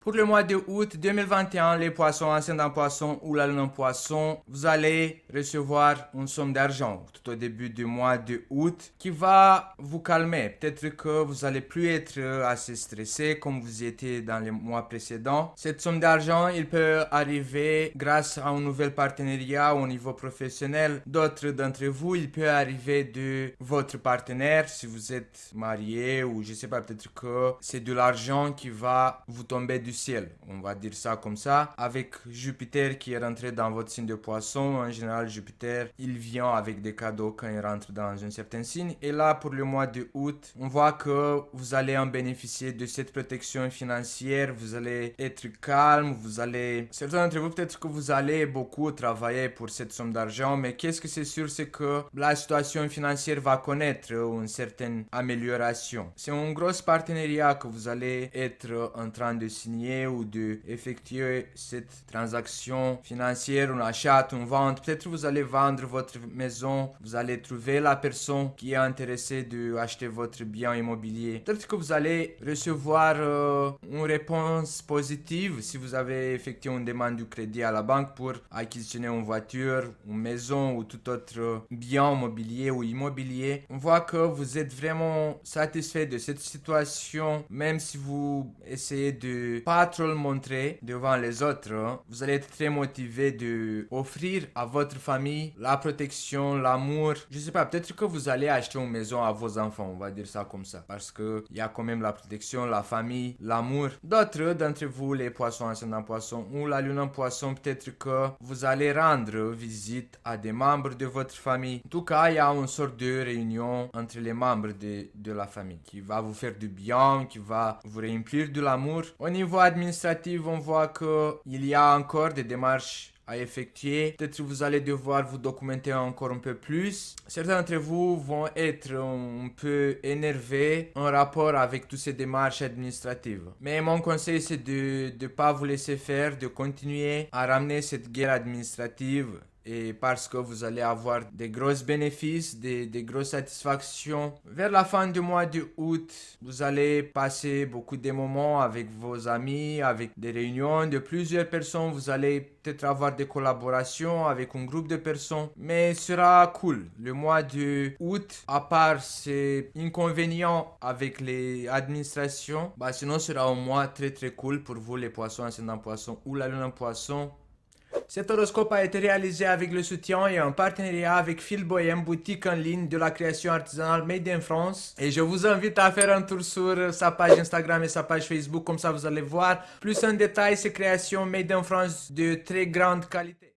Pour le mois de août 2021, les poissons, ascendant poisson ou la lune en poisson, vous allez recevoir une somme d'argent tout au début du mois de août qui va vous calmer. Peut-être que vous allez plus être assez stressé comme vous étiez dans les mois précédents. Cette somme d'argent, il peut arriver grâce à un nouvel partenariat au niveau professionnel. D'autres d'entre vous, il peut arriver de votre partenaire si vous êtes marié ou je sais pas, peut-être que c'est de l'argent qui va vous tomber du ciel, on va dire ça comme ça. Avec Jupiter qui est rentré dans votre signe de poisson, en général Jupiter, il vient avec des cadeaux quand il rentre dans un certain signe. Et là, pour le mois de août, on voit que vous allez en bénéficier de cette protection financière, vous allez être calme, certains d'entre vous, peut-être que vous allez beaucoup travailler pour cette somme d'argent, mais qu'est-ce que c'est sûr, c'est que la situation financière va connaître une certaine amélioration. C'est un gros partenariat que vous allez être en train de signer ou de effectuer cette transaction financière, un achat, une vente. Peut-être vous allez vendre votre maison, vous allez trouver la personne qui est intéressée d'acheter votre bien immobilier. Peut-être que vous allez recevoir une réponse positive si vous avez effectué une demande de crédit à la banque pour acquisitionner une voiture, une maison ou tout autre bien immobilier ou immobilier. On voit que vous êtes vraiment satisfait de cette situation, même si vous essayez de pas trop le montrer devant les autres. Vous allez être très motivé de offrir à votre famille la protection, l'amour. Je sais pas, peut-être que vous allez acheter une maison à vos enfants, on va dire ça comme ça, parce que il y a quand même la protection, la famille, l'amour. D'autres d'entre vous, les poissons, ascendant poisson ou la lune en poisson, peut-être que vous allez rendre visite à des membres de votre famille. En tout cas, il y a une sorte de réunion entre les membres de la famille qui va vous faire du bien, qui va vous remplir de l'amour. Au niveau administratif, on voit qu'il y a encore des démarches à effectuer. Peut-être que vous allez devoir vous documenter encore un peu plus. Certains d'entre vous vont être un peu énervés en rapport avec toutes ces démarches administratives. Mais mon conseil, c'est de ne pas vous laisser faire, de continuer à ramener cette guerre administrative. Et parce que vous allez avoir des gros bénéfices, des grosses satisfactions. Vers la fin du mois de août, vous allez passer beaucoup de moments avec vos amis, avec des réunions de plusieurs personnes. Vous allez peut-être avoir des collaborations avec un groupe de personnes. Mais ce sera cool. Le mois de août, à part ces inconvénients avec les administrations, sinon ce sera un mois très très cool pour vous les poissons, ascendant poisson ou la lune en poisson. Cet horoscope a été réalisé avec le soutien et un partenariat avec Phil Bohem, boutique en ligne de la création artisanale Made in France. Et je vous invite à faire un tour sur sa page Instagram et sa page Facebook, comme ça vous allez voir plus en détail ces créations Made in France de très grande qualité.